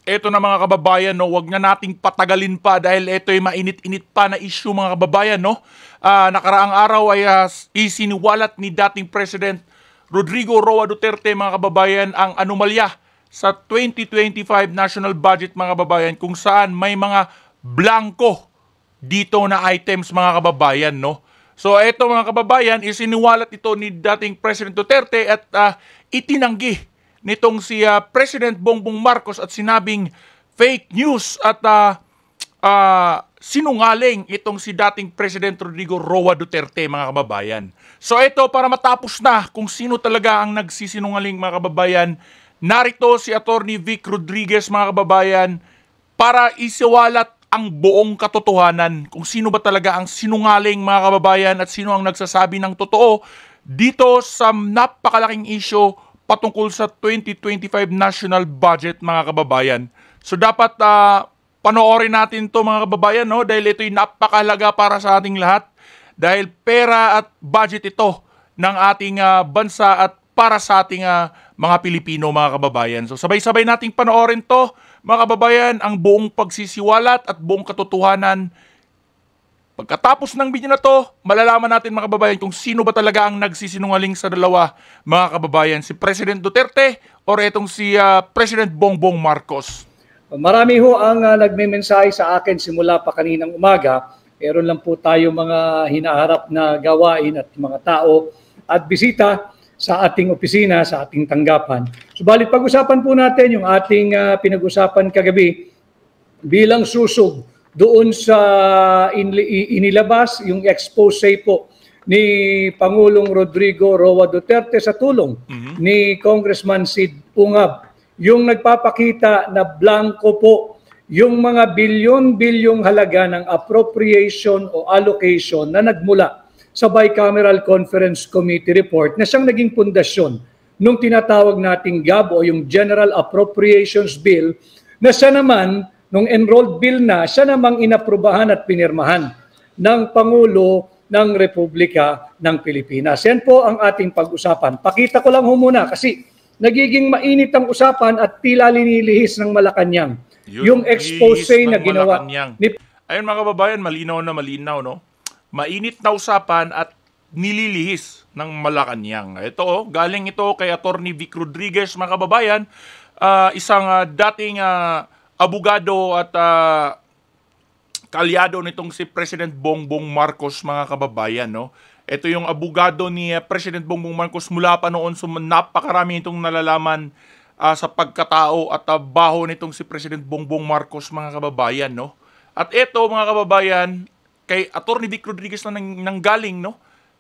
eto na mga kababayan, no, wag na nating patagalin pa dahil ito ay mainit-init pa na issue mga kababayan, no. Nakaraang araw ay isiniwalat ni dating President Rodrigo Roa Duterte mga kababayan ang anomalya sa 2025 national budget mga kababayan kung saan may mga blanco dito na items mga kababayan, no. So eto mga kababayan, isiniwalat ito ni dating President Duterte at itinanggi nitong si President Bongbong Marcos at sinabing fake news at sinungaling itong si dating President Rodrigo Roa Duterte mga kababayan. So ito, para matapos na kung sino talaga ang nagsisinungaling mga kababayan, narito si Attorney Vic Rodriguez mga kababayan para isiwalat ang buong katotohanan kung sino ba talaga ang sinungaling mga kababayan at sino ang nagsasabi ng totoo dito sa napakalaking issue patungkol sa 2025 national budget mga kababayan. So dapat panoorin natin to mga kababayan, no, dahil ito'y napakahalaga para sa ating lahat dahil pera at budget ito ng ating bansa at para sa ating mga Pilipino mga kababayan. So sabay-sabay nating panoorin to mga kababayan, ang buong pagsisiwalat at buong katotohanan. Pagkatapos ng video na to, malalaman natin mga kababayan kung sino ba talaga ang nagsisinungaling sa dalawa mga kababayan, si President Duterte o itong si President Bongbong Marcos. Marami ho ang nagme-mensahe sa akin simula pa kaninang umaga. Meron lang po tayo mga hinaharap na gawain at mga tao at bisita sa ating opisina, sa ating tanggapan. Subalit pag-usapan po natin yung ating pinag-usapan kagabi bilang susog doon sa inilabas yung expose po ni Pangulong Rodrigo Roa Duterte sa tulong ni Congressman Sid Ungab. Yung nagpapakita na blanco po yung mga bilyon-bilyong halaga ng appropriation o allocation na nagmula sa Bicameral Conference Committee report na siyang naging pundasyon nung tinatawag nating GAB o yung General Appropriations Bill na siya naman nung enrolled bill na, siya namang inaprubahan at pinirmahan ng Pangulo ng Republika ng Pilipinas. Yan po ang ating pag-usapan. Pakita ko lang ho muna kasi nagiging mainit ang usapan at tila linilihis ng Malacanang. Yung expose na ginawa ni... Ayun mga kababayan, malinaw na malinaw, no? Mainit na usapan at nililihis ng Malacanang. Ito, galing ito kay Attorney Vic Rodriguez mga kababayan, isang dating abogado at kaalyado nitong si President Bongbong Marcos mga kababayan, no. Ito yung abogado ni President Bongbong Marcos mula pa noon, so napakarami itong nalalaman sa pagkatao at baho nitong si President Bongbong Marcos mga kababayan, no. At ito mga kababayan, kay Attorney Vic Rodriguez na nanggaling, no,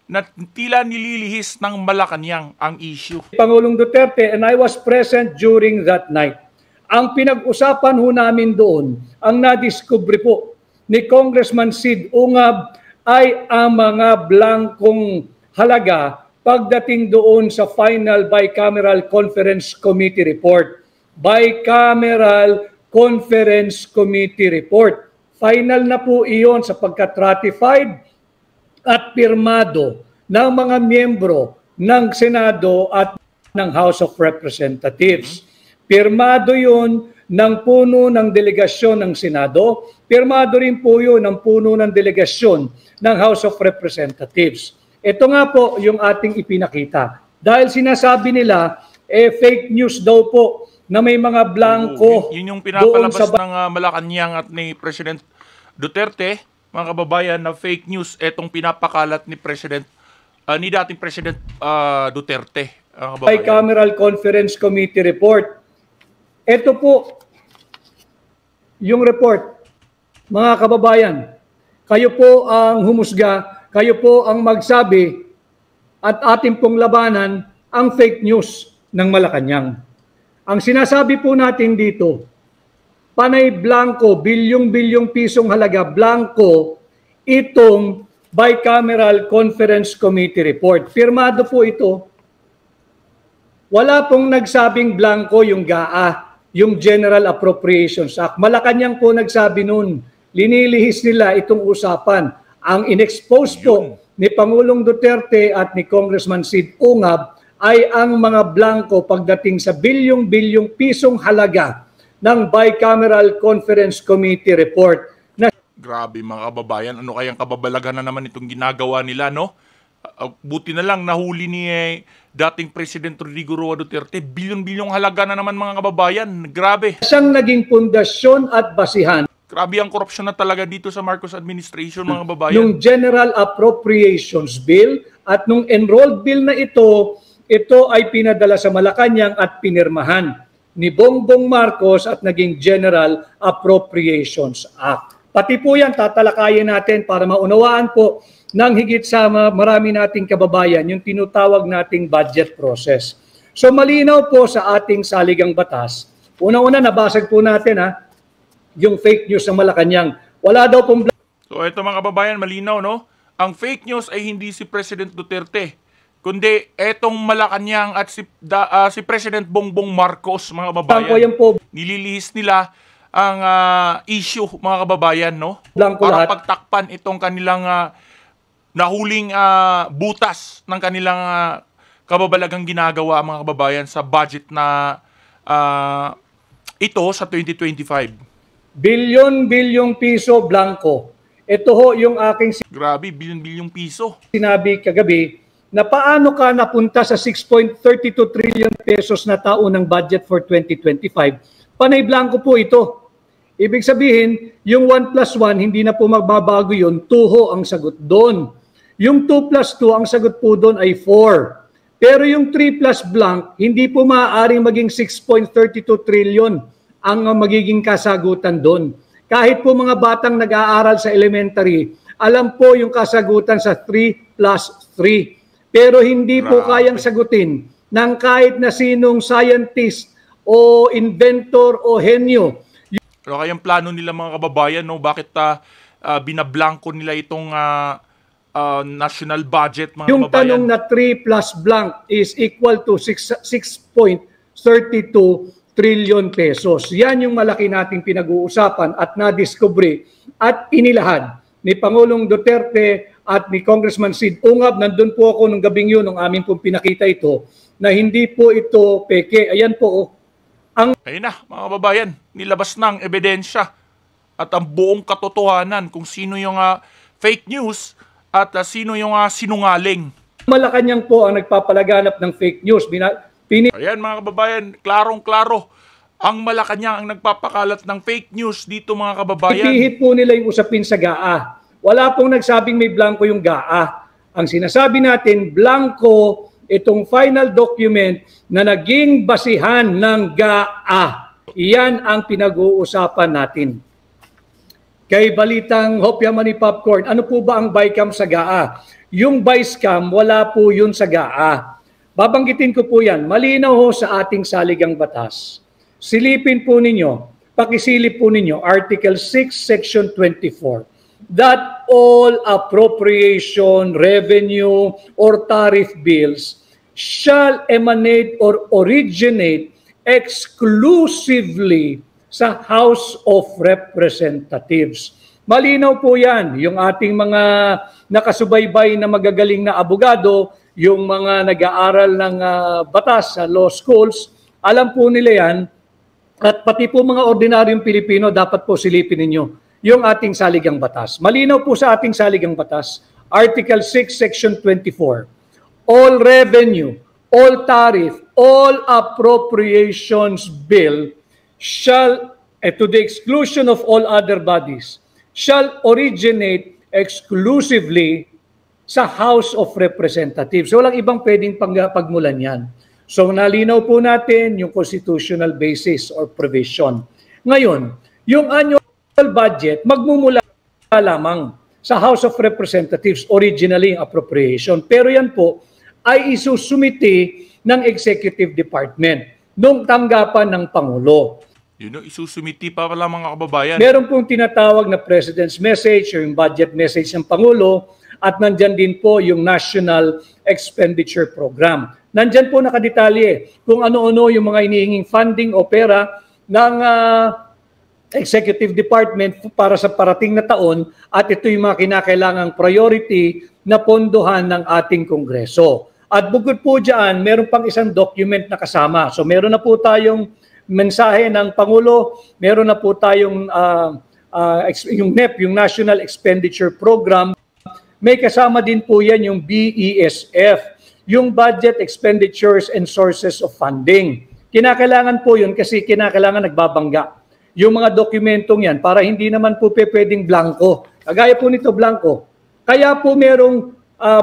na tila nililihis ng Malacanang ang issue. Pangulong Duterte, and I was present during that night. Ang pinag-usapan ho namin doon, ang nadiskubre po ni Congressman Sid Ungab ay ang mga blankong halaga pagdating doon sa final Bicameral Conference Committee report. Bicameral Conference Committee report. Final na po iyon sapagkat ratified at pirmado ng mga miyembro ng Senado at ng House of Representatives. Pirmado yun ng puno ng delegasyon ng Senado. Pirmado rin po yun ng puno ng delegasyon ng House of Representatives. Ito nga po yung ating ipinakita. Dahil sinasabi nila, fake news daw po na may mga blanco. Yun yung pinapalabas ng Malacanang at ni President Duterte, mga kababayan, na fake news etong pinapakalat ni ni dating President Duterte. Bicameral Conference Committee report. Ito po yung report. Mga kababayan, kayo po ang humusga, kayo po ang magsabi at ating pong labanan ang fake news ng Malacanang. Ang sinasabi po natin dito, panay blanco, bilyong-bilyong pisong halaga, blanco, itong Bicameral Conference Committee report. Pirmado po ito. Wala pong nagsabing blanco yung GAA, yung General Appropriations Act. Malacanang po nagsabi nun, linilihis nila itong usapan. Ang inexpose po ni Pangulong Duterte at ni Congressman Sid Ungab ay ang mga blanco pagdating sa bilyong-bilyong pisong halaga ng Bicameral Conference Committee report na Grabe mga kababayan, ano kayang kababalaghan na naman itong ginagawa nila, no? Buti na lang nahuli ni dating President Rodrigo Roa Duterte. Bilyon-bilyong halaga na naman mga kababayan. Grabe. siyang naging pundasyon at basihan Grabe ang korupsyon na talaga dito sa Marcos administration mga kababayan. nung General Appropriations Bill at nung enrolled bill na ito ay pinadala sa Malacanang at pinirmahan ni Bongbong Marcos at naging General Appropriations Act. Pati po yan tatalakayin natin para maunawaan po ng higit sa marami nating kababayan yung tinutawag nating budget process. So malinaw po sa ating saligang batas. Una-una nabasag po natin yung fake news ng Malacanang. Wala daw pong So ito mga kababayan, malinaw, no? Ang fake news ay hindi si President Duterte, kundi etong Malacanang at si President Bongbong Marcos, mga kababayan. yan po. Nililihis nila ang issue, mga kababayan, no? Blanco Para lahat. pagtakpan itong kanilang nahuling butas ng kanilang kababalagang ginagawa, mga kababayan, sa budget na ito sa 2025. Bilyon-bilyong piso blanco. Ito ho yung aking Grabe, bilyon-bilyong piso. sinabi kagabi na paano ka napunta sa 6.32 trillion pesos na taon ng budget for 2025. Panay blanco po ito. Ibig sabihin, yung 1 plus 1, hindi na po magbabago yun. 2 ho ang sagot doon. Yung 2 plus 2, ang sagot po doon ay 4. Pero yung 3 plus blank, hindi po maaaring maging 6.32 trillion ang magiging kasagutan doon. Kahit po mga batang nag-aaral sa elementary, alam po yung kasagutan sa 3 plus 3. Pero hindi po Grabe. kayang sagutin ng kahit na sinong scientist o inventor o henyo. Ano kayang plano nila mga kababayan, no? Bakit binablanko nila itong national budget, mga Yung kababayan? tanong na 3 plus blank is equal to 6.32 trillion pesos. Yan yung malaki nating pinag-uusapan at nadiskubre at inilahad ni Pangulong Duterte at ni Congressman Sid Ungab. Nandun po ako nung gabing yun, nung amin pong pinakita ito, na hindi po ito peke. Ayan po, Ayun na, mga kababayan, nilabas na ang ebidensya at ang buong katotohanan kung sino yung fake news at sino yung sinungaling. Malacanang po ang nagpapalaganap ng fake news. Ayan mga kababayan, klarong-klaro. Ang Malacanang ang nagpapakalat ng fake news dito mga kababayan. Ipihit po nila yung usapin sa GAA. Wala pong nagsabing may blanco yung GAA. Ang sinasabi natin, blanco itong final document na naging basihan ng GAA. Iyan ang pinag-uusapan natin. Kay Balitang Hopya Money Popcorn, ano po ba ang BICAM sa GAA? Yung BICAM, wala po yun sa GAA. Babanggitin ko po yan. Malinaw ho sa ating saligang batas. Silipin po ninyo, pakisilip po ninyo, Article 6, Section 24, that all appropriation, revenue, or tariff bills shall emanate or originate exclusively sa House of Representatives. Malinaw po yan. Yung ating mga nakasubaybay na magagaling na abogado, yung mga nag-aaral ng batas sa law schools, alam po nila yan. At pati po mga ordinaryong Pilipino, dapat po silipin ninyo yung ating saligang batas. Malinaw po sa ating saligang batas, Article 6, Section 24. All revenue, all tariff, all appropriations bill shall, to the exclusion of all other bodies, shall originate exclusively sa House of Representatives. So walang ibang pwedeng pagmulan yan. So nalinaw po natin yung constitutional basis or provision. Ngayon, yung annual budget magmumula lamang sa House of Representatives, originally appropriation. Pero yan po ay isusumiti ng Executive Department nung tanggapan ng Pangulo. Yun, isusumiti pa pala mga kababayan. Meron pong tinatawag na President's Message or yung budget message ng Pangulo at nandyan din po yung National Expenditure Program. Nandyan po nakadetalye kung ano-ano yung mga inihinging funding o pera ng Executive Department para sa parating na taon at ito yung mga kinakailangang priority na pondohan ng ating Kongreso. At bukod po dyan, meron pang isang document na kasama. So meron na po tayong mensahe ng Pangulo, meron na po tayong yung NEP, yung National Expenditure Program. May kasama din po yan yung BESF, yung Budget Expenditures and Sources of Funding. Kinakailangan po yun kasi kinakailangan nagbabangga yung mga dokumentong yan para hindi naman po pwedeng blanco. Kagaya po nito blanco. Kaya po merong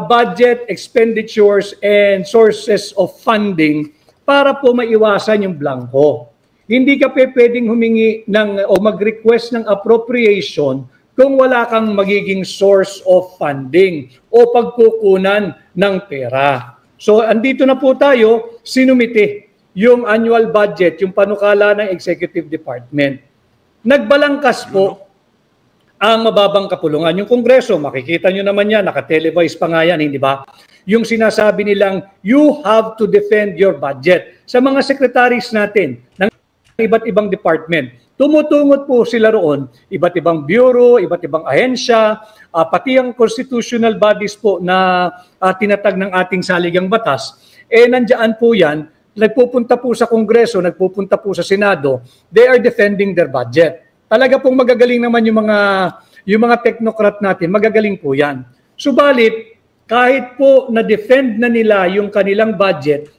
budget, expenditures, and sources of funding para po maiwasan yung blanco. Hindi ka pwedeng humingi o mag-request ng appropriation kung wala kang magiging source of funding o pagkukunan ng pera. So, andito na po tayo, sinumite yung annual budget, yung panukala ng Executive Department. Nagbalangkas po ang mababang kapulungan. Yung Kongreso, makikita nyo naman yan, nakatelevise pa nga yan, hindi ba? Yung sinasabi nilang, you have to defend your budget. Sa mga secretaries natin, ng iba't ibang department, tumutungot po sila roon, iba't ibang bureau, iba't ibang ahensya, pati ang constitutional bodies po na tinatag ng ating saligang batas, nandiyan po yan, nagpupunta po sa Kongreso, nagpupunta po sa Senado, they are defending their budget. Talaga pong magagaling naman yung mga technocrat natin, magagaling po yan. Subalit, kahit po na-defend na nila yung kanilang budget,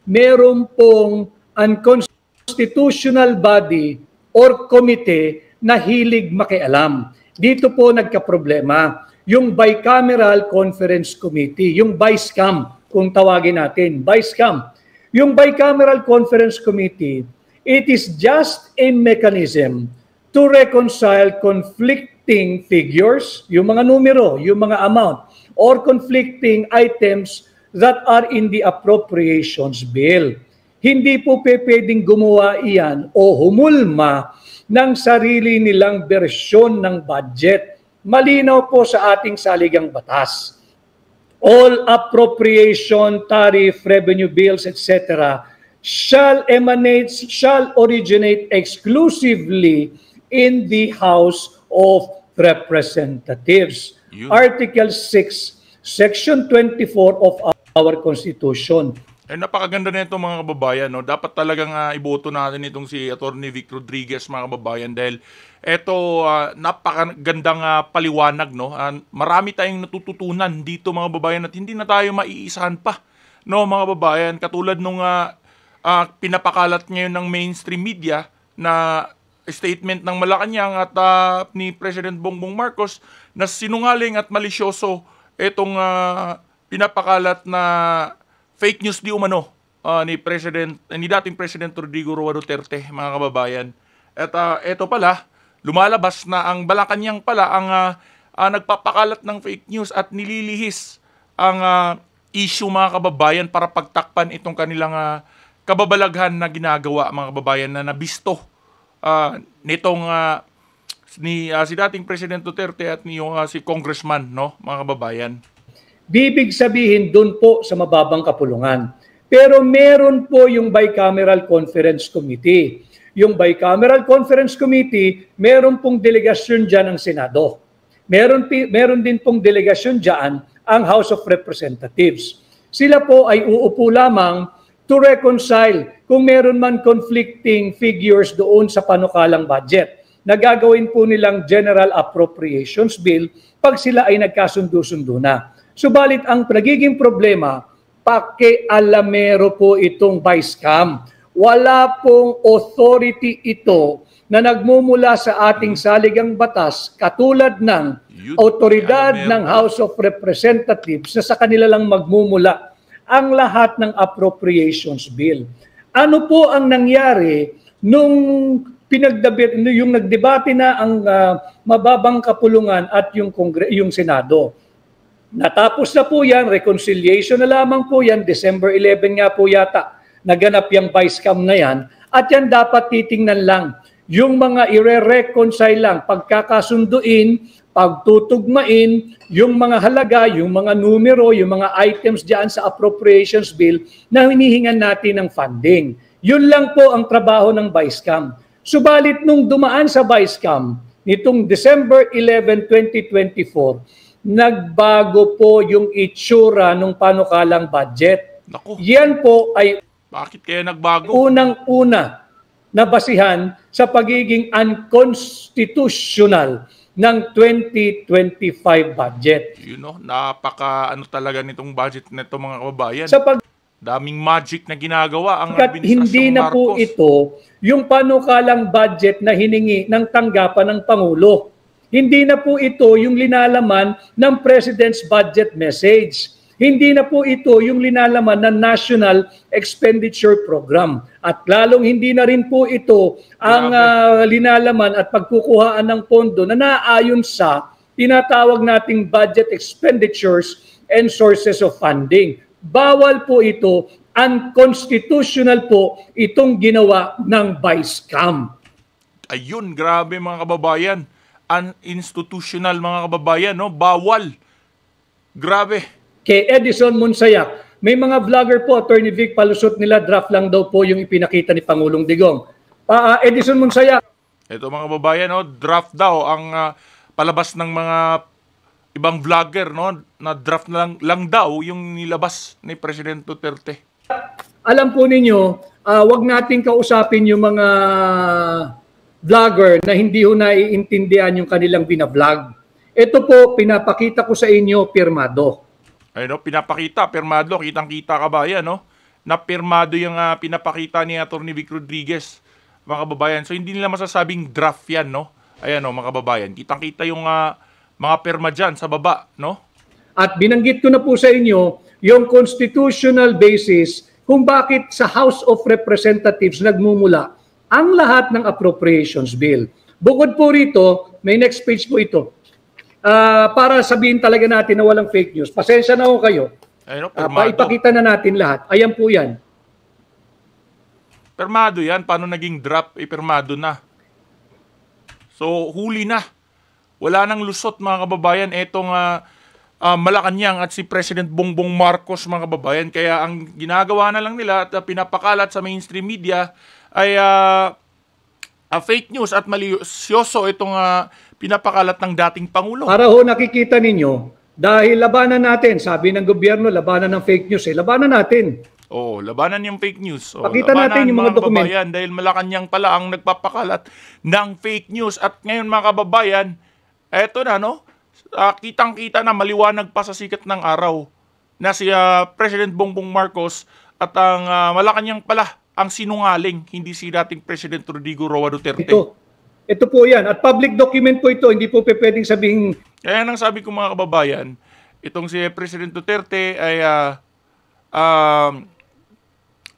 meron pong unconstitutional body or committee na hilig makialam. Dito po nagkaproblema. Yung Bicameral Conference Committee, yung BICAM, kung tawagin natin, BICAM. Yung Bicameral Conference Committee, it is just a mechanism to reconcile conflicting figures, yung mga numero, yung mga amount, or conflicting items that are in the appropriations bill. Hindi po pwedeng gumawa iyan o humulma ng sarili nilang bersyon ng budget. Malinaw po sa ating saligang batas. All appropriation, tariff, revenue bills, etc. shall originate exclusively in the House of Representatives. Article 6, Section 24 of our Constitution. Napakaganda na ito mga kababayan. No? Dapat talagang iboto natin itong si Atty. Vic Rodriguez mga kababayan dahil ito napakagandang paliwanag. No? Marami tayong natututunan dito mga kababayan at hindi na tayo maiisahan pa. No, mga kababayan, katulad nung pinapakalat ngayon ng mainstream media na statement ng Malacanang at ni President Bongbong Marcos na sinungaling at malisyoso itong pinapakalat na fake news di umano ni dating President Rodrigo Roa Duterte, mga kababayan. At ito pala, lumalabas na ang Malacanang pala ang nagpapakalat ng fake news at nililihis ang issue, mga kababayan, para pagtakpan itong kanilang kababalaghan na ginagawa, mga kababayan, na nabisto nitong si dating President Duterte at si Congressman, no, mga kababayan. Bibig sabihin doon po sa mababang kapulungan. Pero meron po yung Bicameral Conference Committee. Yung Bicameral Conference Committee, meron pong delegasyon dyan ng Senado. Meron din pong delegasyon dyan ang House of Representatives. Sila po ay uupo lamang to reconcile kung meron man conflicting figures doon sa panukalang budget. Nagagawin po nilang General Appropriations Bill pag sila ay nagkasundo-sundo na. Subalit ang nagiging problema, pakialamero po itong BICAM. Wala pong authority ito na nagmumula sa ating saligang batas katulad ng autoridad ng House of Representatives na sa kanila lang magmumula ang lahat ng appropriations bill. Ano po ang nangyari nung yung nagdebate na ang mababang kapulungan at yung Senado? Natapos na po yan, reconciliation na lamang po yan, December 11 nga po yata, naganap yung BICAM na yan, at yan dapat titingnan lang. Yung mga ire-reconcile lang, pagkakasunduin, pagtutugmain, yung mga halaga, yung mga numero, yung mga items diyan sa appropriations bill na hinihingan natin ng funding. Yun lang po ang trabaho ng BICAM. Subalit nung dumaan sa BICAM, nitong December 11, 2024, nagbago po yung itsura ng panukalang budget. Naku. Yan po ay bakit kaya nagbago? unang-una, na basihan sa pagiging unconstitutional ng 2025 budget. You know, napaka ano talaga nitong budget nito mga kababayan. Sa Daming magic na ginagawa ang pagkat administrasyong hindi na po Marcos. ito yung panukalang budget na hiningi ng tanggapan ng Pangulo. Hindi na po ito yung linalaman ng President's budget message. Hindi na po ito yung linalaman ng National Expenditure Program. At lalong hindi na rin po ito ang linalaman at pagkukuhaan ng pondo na naayon sa tinatawag nating budget expenditures and sources of funding. Bawal po ito, unconstitutional po itong ginawa ng Vice-Cam. Ayun, grabe mga kababayan. Uninstitutional mga kababayan, no? Bawal. Grabe. Kay Edison Monsayak, may mga vlogger po, Attorney Vic, palusot nila, draft lang daw po yung ipinakita ni Pangulong Digong. Edison Monsayak. Ito mga kababayan, no? Draft daw ang palabas ng mga ibang vlogger, no? Na draft lang daw yung nilabas ni President Duterte. Alam po ninyo, wag nating kausapin yung mga vlogger na hindi ho naiintindihan yung kanilang binablog. Ito po, pinapakita ko sa inyo, pirmado. Ay, no? Pinapakita, pirmado, kitang-kita kabayan, no? Na pirmado yung pinapakita ni Atty. Vic Rodriguez, mga kababayan. So, hindi nila masasabing draft yan, no? Ayan, no, mga kababayan. Kitang-kita yung mga pirma dyan sa baba, no? At binanggit ko na po sa inyo yung constitutional basis kung bakit sa House of Representatives nagmumula ang lahat ng appropriations bill. Bukod po rito, may next page po ito. Para sabihin talaga natin na walang fake news. Pasensya na ho kayo. Ayun, no, Paipakita na natin lahat. Ayan po yan. Pirmado yan. Paano naging draft? Pirmado na. So, huli na. Wala nang lusot mga kababayan. Etong Malacanang at si President Bongbong Marcos mga kababayan. Kaya ang ginagawa na lang nila at pinapakalat sa mainstream media ay fake news at malisyoso itong pinapakalat ng dating Pangulo. Para ho nakikita ninyo, dahil labanan natin, sabi ng gobyerno, labanan ng fake news, labanan natin. Oo, labanan yung fake news. Pakita natin yung mga dokumento. Dahil Malacanang pala ang nagpapakalat ng fake news. At ngayon mga kababayan, eto na, no? Kitang-kita na maliwanag pa sa sikat ng araw na si President Bongbong Marcos at ang Malacanang pala ang sinungaling, hindi si dating President Rodrigo Roa Duterte. Ito po yan. At public document po ito, hindi po pwedeng sabihin. Kaya nang sabi ko mga kababayan, itong si President Duterte ay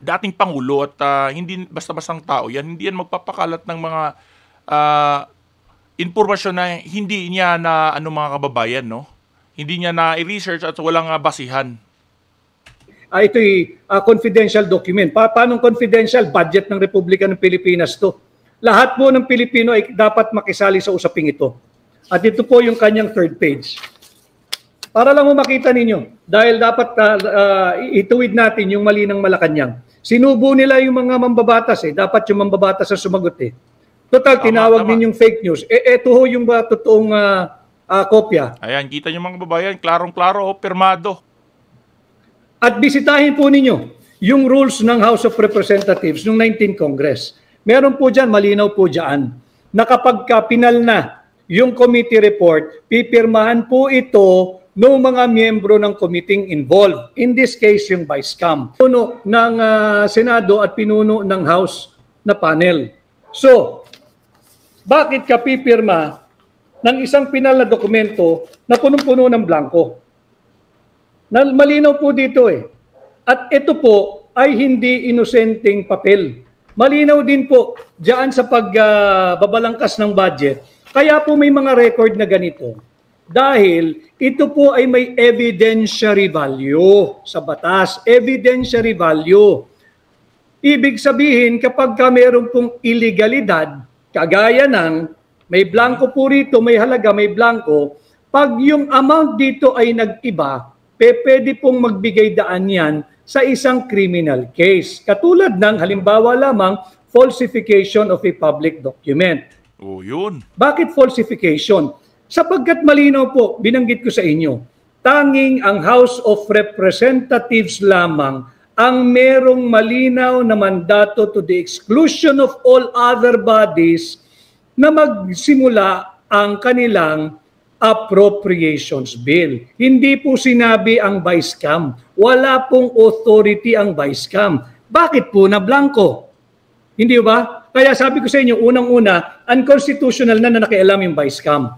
dating Pangulo at hindi basta-bastang tao yan. Hindi yan magpapakalat ng mga informasyon na hindi niya na mga kababayan, no? Hindi niya na i-research at walang basihan. Ito'y confidential document. Paano confidential? Budget ng Republika ng Pilipinas to. Lahat po ng Pilipino ay dapat makisali sa usaping ito. At ito po yung kanyang third page. Para lang makita ninyo, dahil dapat ituwid natin yung mali ng Malacanang. Sinubo nila yung mga mambabatas dapat yung mambabatas ang sumagot Total, tinawag din yung fake news. Ito ho yung totoong kopya. Ayan, kita nyo mga kababayan, klarong-klaro, pirmado. At bisitahin po ninyo yung rules ng House of Representatives noong 19th Congress. Meron po dyan, malinaw po dyan, na kapag pinal na yung committee report, pipirmahan po ito ng mga miyembro ng committee involved. In this case, yung Vice-Cam. Pinuno ng Senado at pinuno ng House na panel. So, bakit ka pipirma ng isang pinal na dokumento na punong-puno ng blanco? Malinaw po dito At ito po ay hindi inosenteng papel. Malinaw din po diyan sa pagbabalangkas ng budget. Kaya po may mga record na ganito. Dahil ito po ay may evidentiary value sa batas. Evidentiary value. Ibig sabihin kapag meron pong illegalidad, kagaya ng may blanco po rito, may halaga, may blanco, pag yung amount dito ay nag-iba, pwede pong magbigay daan yan sa isang criminal case. Katulad ng halimbawa lamang, falsification of a public document. Oh, yun. Bakit falsification? Sapagkat malinaw po, binanggit ko sa inyo, tanging ang House of Representatives lamang ang merong malinaw na mandato to the exclusion of all other bodies na magsimula ang kanilang appropriations bill. Hindi po sinabi ang Vice-Cam. Wala pong authority ang Vice-Cam. Bakit po na blanco? Hindi ba? Kaya sabi ko sa inyo, unang-una, unconstitutional na nakialam yung Vice-Cam.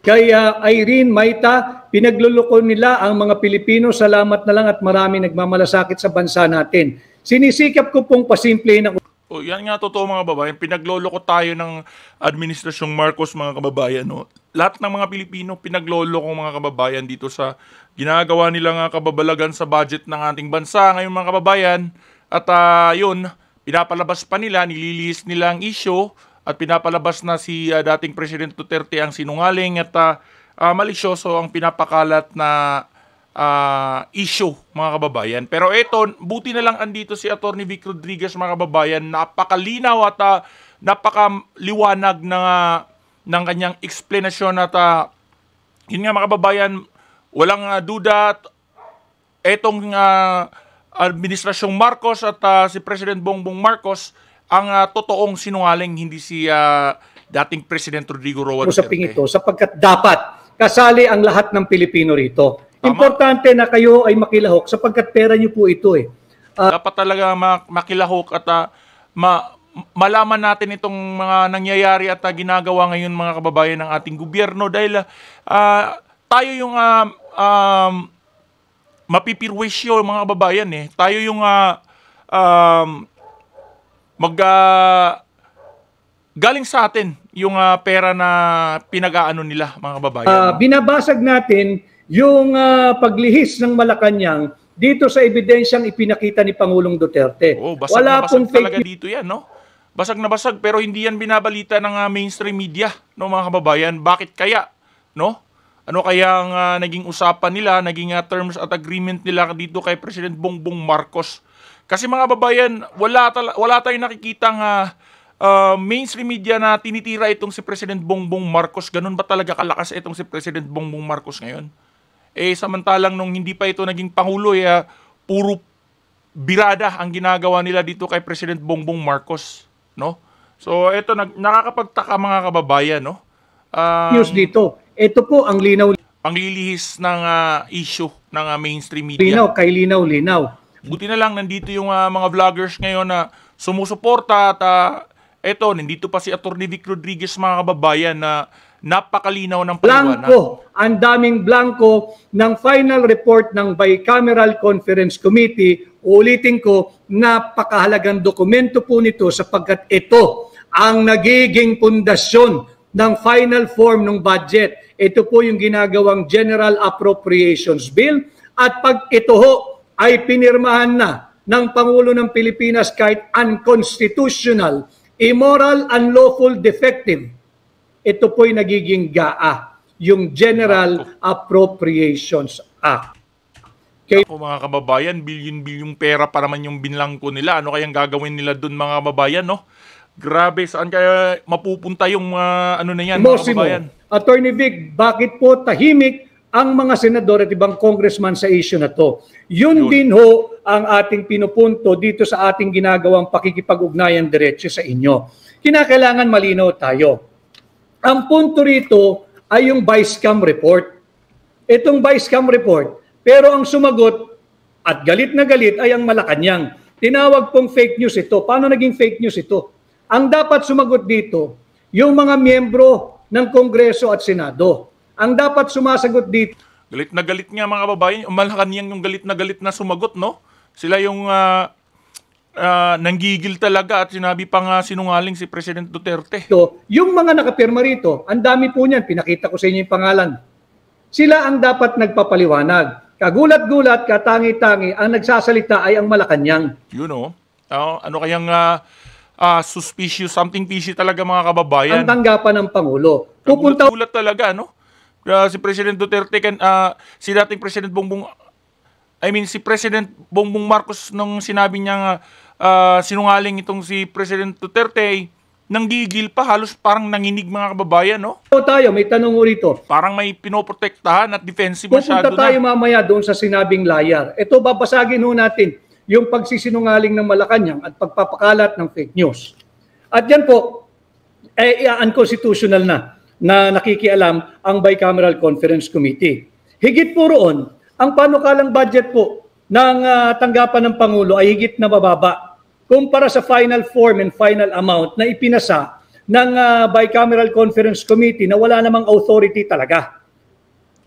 Kaya Irene, Maita, pinagluloko nila ang mga Pilipino. Salamat na lang at marami nagmamalasakit sa bansa natin. Sinisikap ko pong pasimple ng... O yan nga totoo mga kababayan, pinagloloko tayo ng Administrasyong Marcos mga kababayan. No? Lahat ng mga Pilipino pinagloloko mga kababayan dito sa ginagawa nilang kababalagan sa budget ng ating bansa ngayon mga kababayan. At yun, pinapalabas pa nila, nililihis nila ang issue at pinapalabas na si dating President Duterte ang sinungaling at malisyoso ang pinapakalat na issue mga kababayan. Pero eto, buti na lang andito si Atty. Vic Rodriguez mga kababayan, napakalinaw at napakaliwanag ng kanyang explanation at yun nga mga kababayan, walang duda at etong Administrasyong Marcos at si President Bongbong Marcos ang totoong sinungaling, hindi si dating President Rodrigo Roa Duterte. Usaping ito sapagkat dapat kasali ang lahat ng Pilipino rito. Tama. Importante na kayo ay makilahok sapagkat pera niyo po ito eh. Dapat talaga makilahok at malaman natin itong mga nangyayari at ginagawa ngayon mga kababayan ng ating gobyerno dahil tayo yung mapipirwisyo mga kababayan eh. Tayo yung galing sa atin yung pera na pinag-aano nila mga kababayan. Binabasag natin yung paglihis ng Malacanang dito sa ebidensyang ipinakita ni Pangulong Duterte. Basag Wala na basag pong talaga fake dito yan, no? Basag na basag pero hindi yan binabalita ng mainstream media, no mga kababayan. Bakit kaya, no? Ano kaya ang naging usapan nila, naging terms at agreement nila dito kay President Bongbong Marcos? Kasi mga kababayan, wala tayong nakikitang mainstream media na tinitira itong si President Bongbong Marcos. Ganun ba talaga kalakas itong si President Bongbong Marcos ngayon? Samantalang nung hindi pa ito naging Pangulo, puro birada ang ginagawa nila dito kay President Bongbong Marcos, no? So ito nakakapagtaka mga kababayan, no? news dito. Ito po ang linaw. Ang lilihis ng issue ng mainstream media. Linaw. Buti na lang nandito yung mga vloggers ngayon na sumusuporta at eto, nandito pa si Atty. Vic Rodriguez mga kababayan na napakalinaw ng paliwanag. Blanco, ang daming blanco ng final report ng Bicameral Conference Committee. Ulitin ko, napakahalagang dokumento po nito sapagkat ito ang nagiging pundasyon ng final form ng budget. Ito po yung ginagawang General Appropriations Bill at pag ito ho ay pinirmahan na ng Pangulo ng Pilipinas kahit unconstitutional, immoral, unlawful, defective, ito po'y nagiging GAA, yung General Appropriations Act. Ako mga kababayan, bilyon-bilyong pera pa naman yung binlangko nila. Ano kayang gagawin nila dun mga kababayan, no? Grabe, saan kaya mapupunta yung ano na yan mga kababayan? Attorney Vic, bakit po tahimik ang mga senador at ibang congressman sa issue na to? Yun din ho ang ating pinupunto dito sa ating ginagawang pakikipag-ugnayan diretso sa inyo. Kinakailangan malinaw tayo. Ang punto rito ay yung Vice-Cam report. Itong Vice-Cam report, pero ang sumagot at galit na galit ay ang Malacanang. Tinawag pong fake news ito. Paano naging fake news ito? Ang dapat sumagot dito, yung mga miyembro ng Kongreso at Senado. Ang dapat sumasagot dito. Galit na galit nga mga kababayan. Malacanang yung galit na sumagot, no? Sila yung nanggigil talaga at sinabi pa nga sinungaling si President Duterte. Yung mga nakapirma rito, ang dami po niyan, pinakita ko sa inyo yung pangalan. Sila ang dapat nagpapaliwanag. Kagulat-gulat, katangi-tangi, ang nagsasalita ay ang Malacanang. You know, ano kayang suspicious, something fishy talaga mga kababayan. Ang tanggapan ng Pangulo. Kagulat talaga, no? Si President Duterte, si dating President si President Bongbong Marcos nung sinabi niya sinungaling itong si President Duterte, nanggigil pa, halos parang nanginig mga kababayan, no? Tayo, may tanong mo rito. Parang may pinoprotektahan at defensive masyado Pupunta tayo mamaya doon sa sinabing layar. Ito, babasagin ho natin yung pagsisinungaling ng Malacanang at pagpapakalat ng fake news. At yan po, unconstitutional na nakikialam ang Bicameral Conference Committee. Higit po roon, ang panukalang budget po ng tanggapan ng Pangulo ay higit na mababa kumpara sa final form and final amount na ipinasa ng Bicameral Conference Committee na wala namang authority talaga.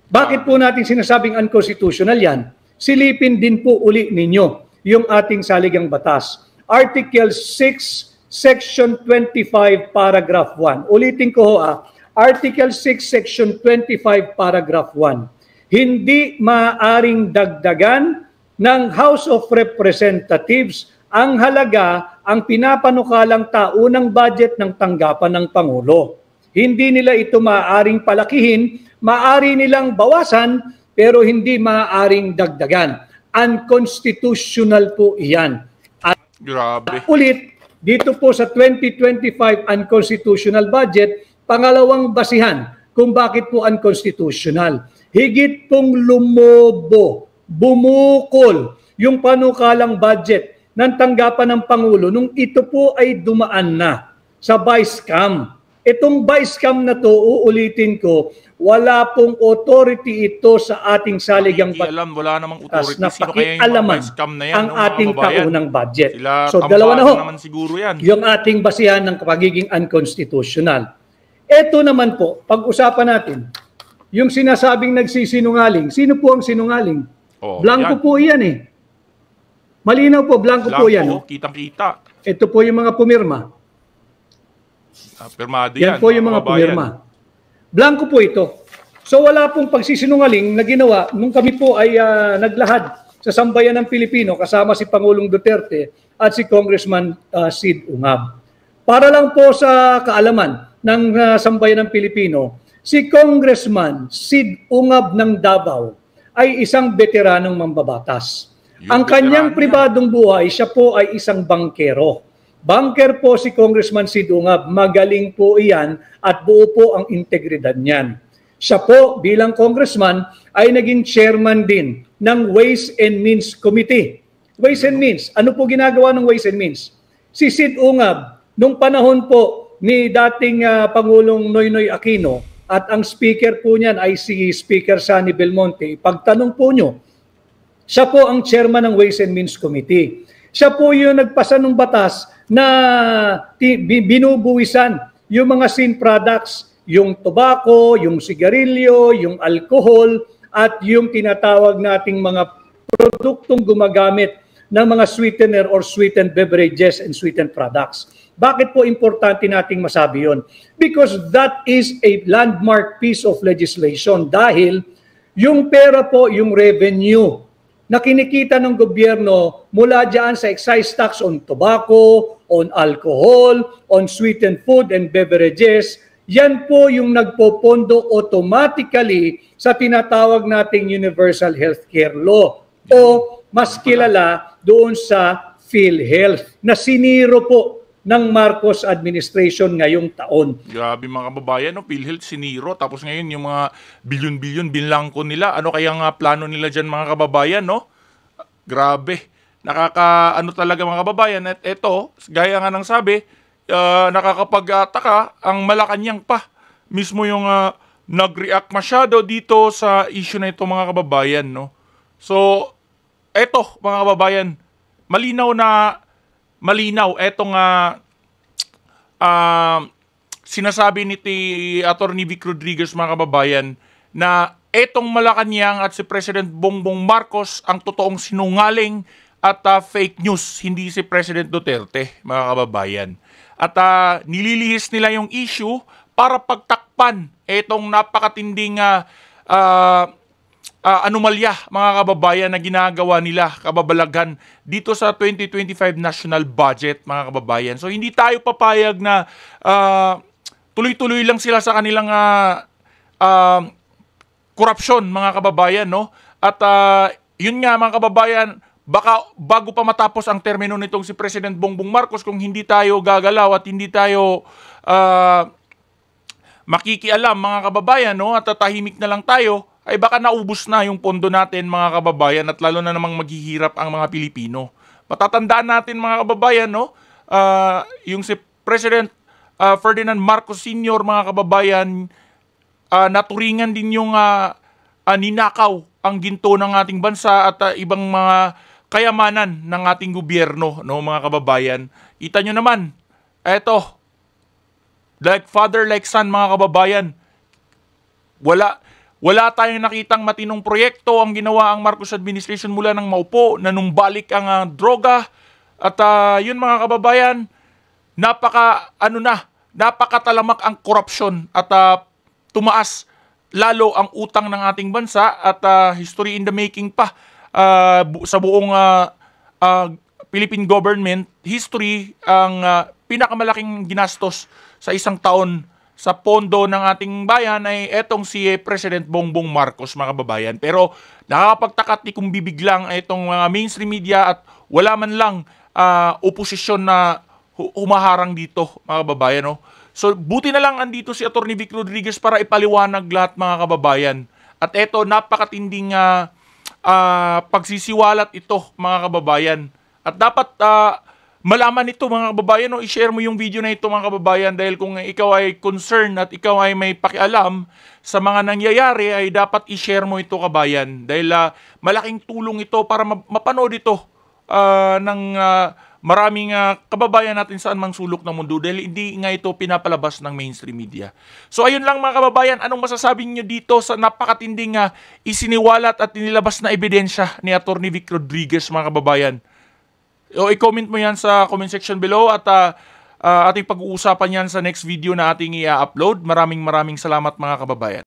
Bakit po natin sinasabing unconstitutional yan? Silipin din po uli ninyo yung ating saligang batas. Article 6, Section 25, Paragraph 1. Ulitin ko ho Article 6, Section 25, Paragraph 1. Hindi maaaring dagdagan ng House of Representatives ang halaga ang pinapanukalang taunang budget ng tanggapan ng Pangulo. Hindi nila ito maaaring palakihin, maaari nilang bawasan, pero hindi maaaring dagdagan. Unconstitutional po iyan. At Grabe. ulit, dito po sa 2025 unconstitutional budget, pangalawang basihan kung bakit po unconstitutional. Higit pong lumobo, bumukol yung panukalang budget ng tanggapan ng Pangulo nung ito po ay dumaan na sa Vice-Cam. Itong Vice-Cam na to, uulitin ko, wala pong authority ito sa ating saligang batas Wala namang authority. na Sino kaya yung pakialaman Vice-Cam na yan, ang ating taunang budget. Sila So dalawa na ho, naman siguro yan. yung ating basihan ng pagiging unconstitutional. Ito naman po, pag-usapan natin, yung sinasabing nagsisinungaling, sino po ang sinungaling? Blanco yan. po iyan eh. Malinaw po, blanco po yan. Kitang-kita. Ito po yung mga pumirma. Pirmado Yan po yung mga pumirma. Blanco po ito. So wala pong pagsisinungaling na ginawa nung kami po ay naglahad sa sambayan ng Pilipino kasama si Pangulong Duterte at si Congressman Sid Ungab. Para lang po sa kaalaman ng sambayan ng Pilipino, si Congressman Sid Ungab ng Davao ay isang veteranong mambabatas. Ang kanyang pribadong buhay, siya po ay isang bangkero. Banker po si Congressman Sid Ungab, magaling po iyan at buo po ang integridad niyan. Siya po bilang congressman ay naging chairman din ng Ways and Means Committee. Ways and Means, ano po ginagawa ng Ways and Means? Si Sid Ungab, nung panahon po ni dating Pangulong Noynoy Aquino at ang speaker po niyan ay si Speaker Sani Belmonte, pagtanong po nyo, siya po ang chairman ng Ways and Means Committee. Siya po yung nagpasa ng batas na binubuwisan yung mga sin products, yung tobacco, yung sigarilyo, yung alcohol, at yung tinatawag nating mga produktong gumagamit ng mga sweetener or sweetened beverages and sweetened products. Bakit po importante nating masabi yun? Because that is a landmark piece of legislation dahil yung pera po, yung revenue na kinikita ng gobyerno mula dyan sa excise tax on tobacco, on alcohol, on sweetened food and beverages, yan po yung nagpopondo automatically sa tinatawag nating Universal Healthcare Law o mas kilala doon sa PhilHealth na siniro po ng Marcos administration ngayong taon. Grabe mga kababayan, no? PhilHealth siniro, tapos ngayon yung mga bilyon-bilyon binlangko nila. Ano kaya nga plano nila dyan mga kababayan, no? Grabe. Nakaka-ano talaga mga kababayan. At eto, gaya nga ng sabi, nakakapagtaka ang Malacanang pa. Mismo yung nag-react masyado dito sa issue na ito mga kababayan, no? So, eto mga kababayan, malinaw etong sinasabi ni Atty. Vic Rodriguez mga kababayan na etong Malacanang at si President Bongbong Marcos ang totoong sinungaling at fake news, hindi si President Duterte mga kababayan. At nililihis nila yung issue para pagtakpan etong napakatinding anomalya mga kababayan na ginagawa nila, kababalaghan dito sa 2025 national budget mga kababayan. So hindi tayo papayag na tuloy-tuloy lang sila sa kanilang korupsyon mga kababayan, no? At yun nga mga kababayan, baka bago pa matapos ang termino nitong si President Bongbong Marcos, kung hindi tayo gagalaw at hindi tayo makikialam mga kababayan, no, at tatahimik na lang tayo, ay baka naubos na yung pondo natin mga kababayan at lalo na namang maghihirap ang mga Pilipino. Matatandaan natin mga kababayan, no, yung si President Ferdinand Marcos Sr. mga kababayan, naturingan din yung ninakaw ang ginto ng ating bansa at ibang mga kayamanan ng ating gobyerno, no, mga kababayan. Kita nyo naman, eto, like father, like son, mga kababayan, wala tayong nakitang matinong proyekto ang ginawa ang Marcos administration mula nang maupo, na numbalik ang droga, at yun mga kababayan, napakatalamak ang korupsyon at tumaas lalo ang utang ng ating bansa at history in the making pa sa buong Philippine government history. Ang pinakamalaking ginastos sa isang taon sa pondo ng ating bayan ay etong si President Bongbong Marcos mga kababayan. Pero nakakapagtakat ni kung bibiglang itong mainstream media at wala man lang oposisyon na humaharang dito mga kababayan, no? So buti na lang andito si Atty. Vic Rodriguez para ipaliwanag lahat mga kababayan. At eto, napakatinding pagsisiwalat ito mga kababayan. At dapat malaman ito mga kababayan, no? I-share mo yung video na ito mga kababayan, dahil kung ikaw ay concerned at ikaw ay may pakialam sa mga nangyayari, ay dapat i-share mo ito kabayan. Dahil malaking tulong ito para mapanood ito ng maraming kababayan natin saan mang sulok ng mundo, dahil hindi nga ito pinapalabas ng mainstream media. So ayun lang mga kababayan, anong masasabi niyo dito sa napakatinding isiniwalat at inilabas na ebidensya ni Atty. Vic Rodriguez mga kababayan? O i-comment mo yan sa comment section below at ating pag-uusapan yan sa next video na ating i-upload. Maraming salamat mga kababayan.